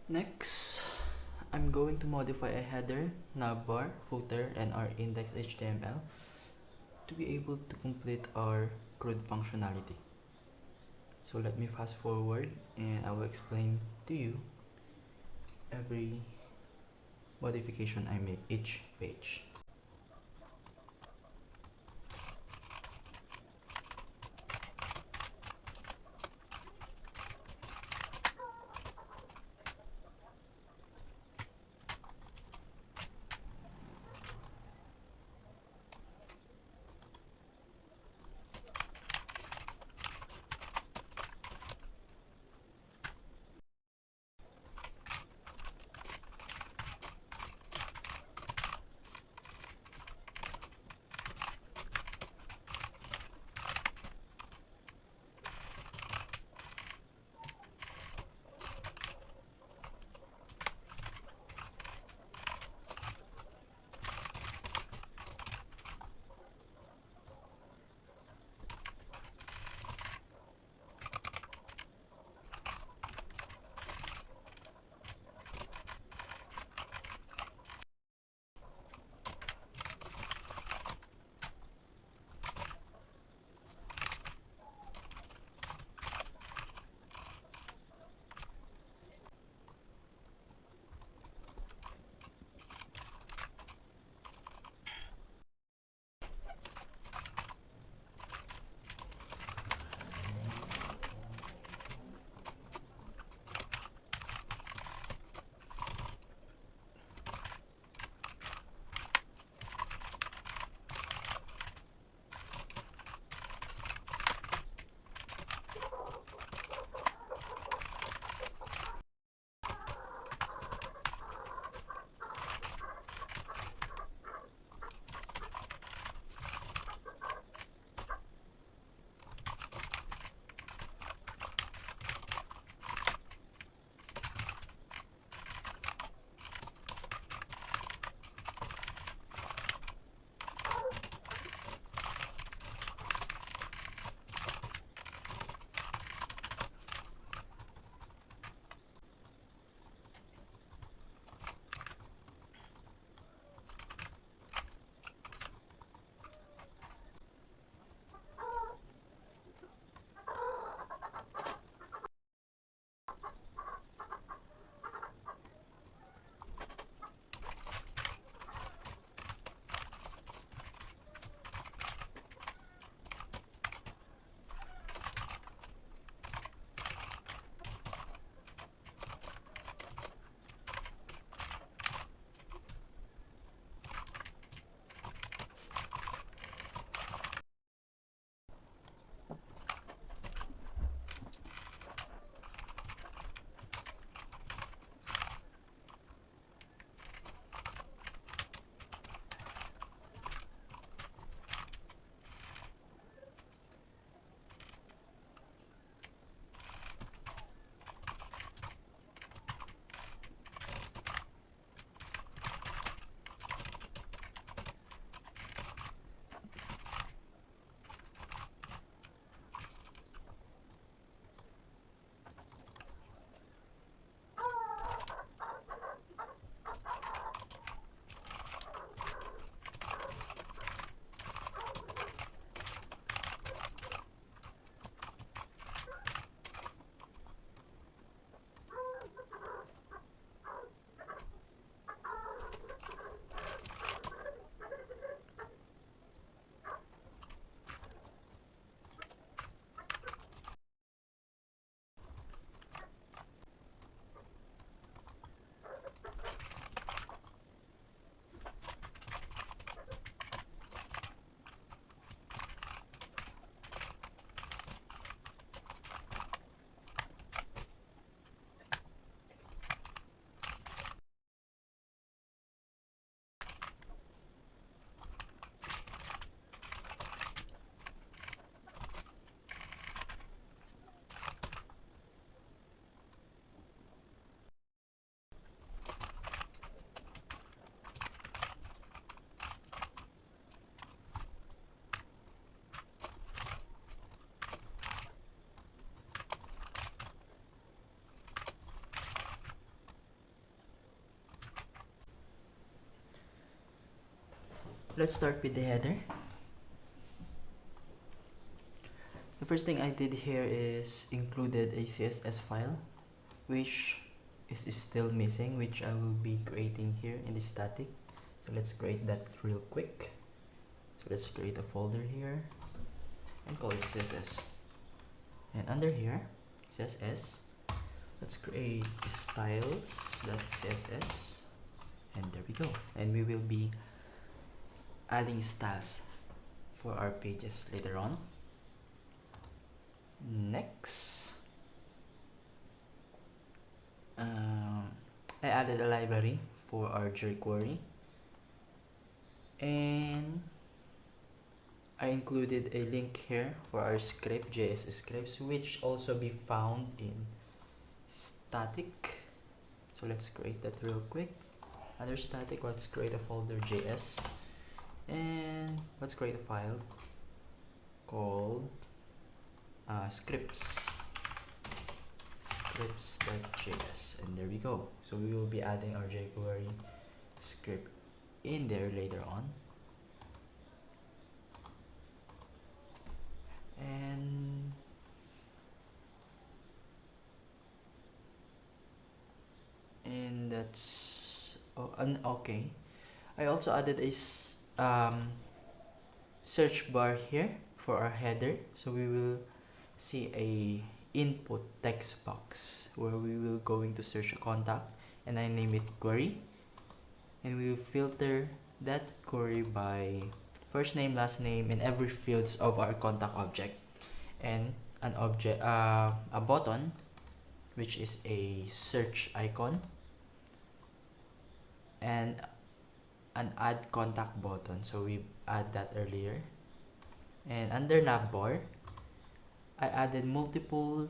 Next, I'm going to modify a header, navbar, footer, and our index HTML to be able to complete our CRUD functionality. So let me fast forward and I will explain to you every modification I make each page. Let's start with the header. The first thing I did here is included a CSS file, which is still missing, which I will be creating here in the static. So let's create that real quick. So let's create a folder here and call it CSS. And under here, CSS, let's create styles.css, and there we go. And we will be adding styles for our pages later on. Next, I added a library for our jQuery, and I included a link here for our script, JS scripts, which also be found in static. So let's create that real quick. Under static, let's create a folder JS, and let's create a file called scripts.js, and there we go. So we will be adding our jQuery script in there later on. And that's okay. I also added a search bar here for our header, so we will see a input text box where we will going to search a contact, and I name it query, and we will filter that query by first name, last name, and every fields of our contact object, and an object, a button, which is a search icon, and an add contact button. So we add that earlier. And under navbar, I added multiple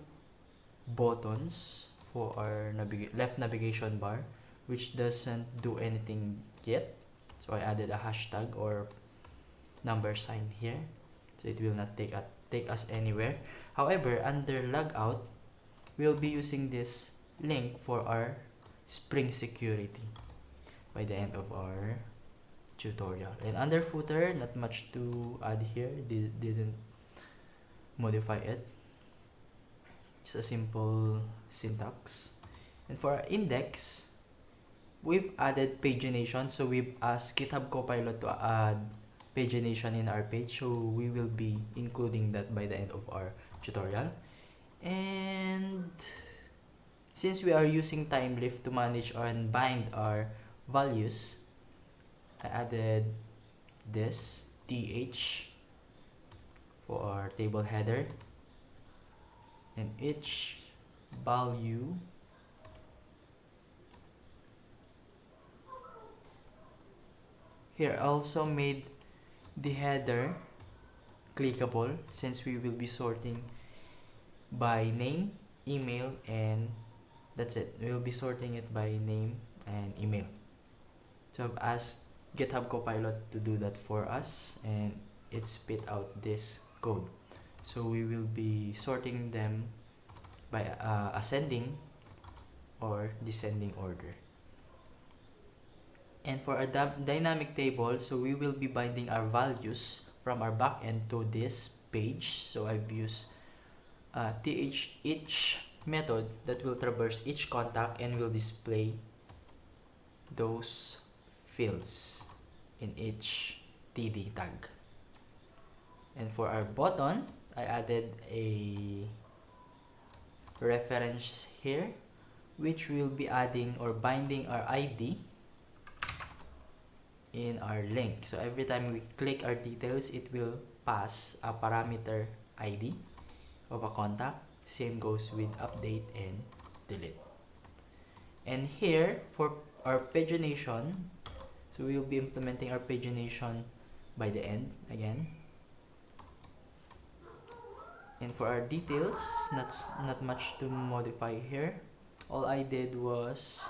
buttons for our left navigation bar, which doesn't do anything yet. So I added a hashtag or number sign here, so it will not take us anywhere. However, under logout, we'll be using this link for our Spring security by the end of our tutorial. And under footer, not much to add here, didn't modify it, just a simple syntax. And for our index, we've added pagination, so we've asked GitHub Copilot to add pagination in our page, so we will be including that by the end of our tutorial. And since we are using timelift to manage and bind our values, I added this th for our table header, and each value here. Also made the header clickable, since we will be sorting by name, email, and that's it. We'll be sorting it by name and email. So I've asked GitHub Copilot to do that for us, and it spit out this code. So we will be sorting them by ascending or descending order. And for our dynamic table, so we will be binding our values from our backend to this page. So I've used each method that will traverse each contact and will display those fields in each TD tag. And for our button, I added a reference here, which will be adding or binding our ID in our link. So every time we click our details, it will pass a parameter ID of a contact. Same goes with update and delete. And here for our pagination, so we will be implementing our pagination by the end again. And for our details, not much to modify here. All I did was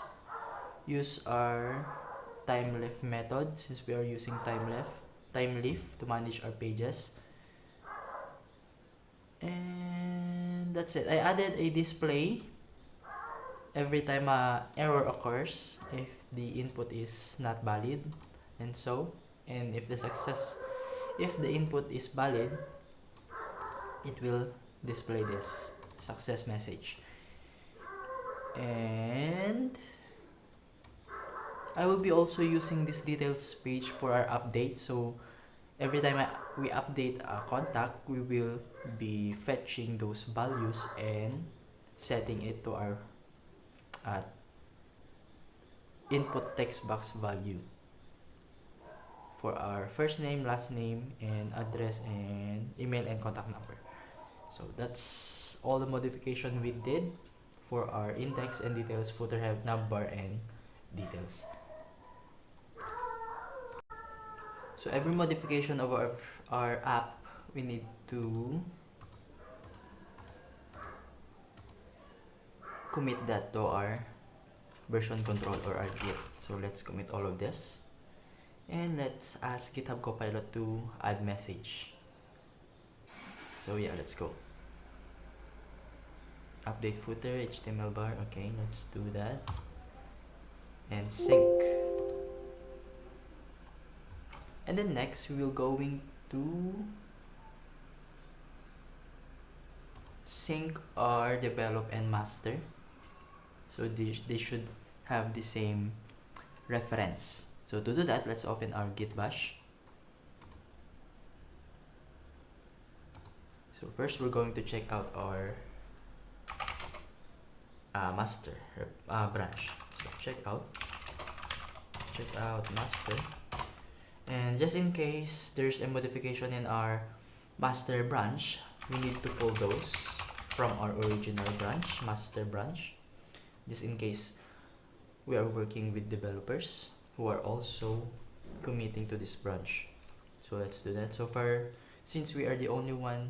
use our timelift method, since we are using timelift to manage our pages. And that's it. I added a display every time error occurs if the input is not valid, and so and if the input is valid, it will display this success message. And I will be also using this details page for our update. So every time we update a contact, we will be fetching those values and setting it to our input text box value for our first name, last name, and address, and email and contact number. So that's all the modification we did for our index and details, footer, head, navbar, and details. So every modification of our app, we need to commit that to our version control or our Git. So let's commit all of this, and let's ask GitHub Copilot to add message. So yeah, let's go. Update footer, HTML bar. Okay, let's do that. And sync. And then next, we will going to sync our develop and master. So they should have the same reference. So to do that, let's open our Git bash. So first, we're going to check out our master branch. So check out master, and just in case there's a modification in our master branch, we need to pull those from our original branch, master branch, just in case we are working with developers who are also committing to this branch. So let's do that. So far, since we are the only one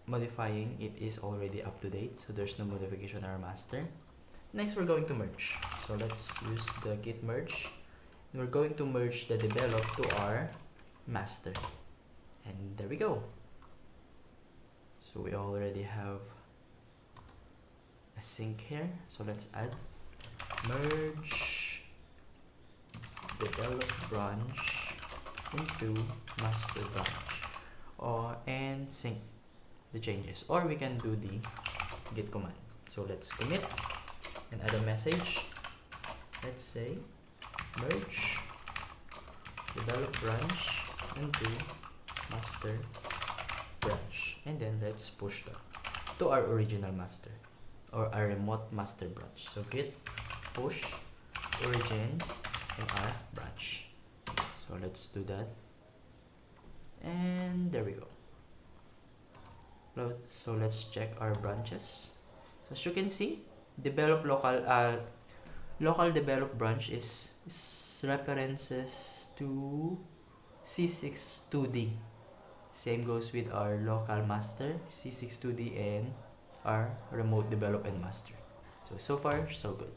modifying, it is already up to date, so there's no modification on our master. Next, we're going to merge. So let's use the git merge. We're going to merge the develop to our master, and there we go. So we already have a sync here. So let's add merge develop branch into master branch, and sync the changes, or we can do the git command. So let's commit and add a message. Let's say merge develop branch into master branch, and then let's push that to our original master or our remote master branch. So git push origin in our branch. So let's do that, and there we go. So let's check our branches. So as you can see, develop local develop branch is references to C62D. Same goes with our local master C62D and our remote development master. So far so good.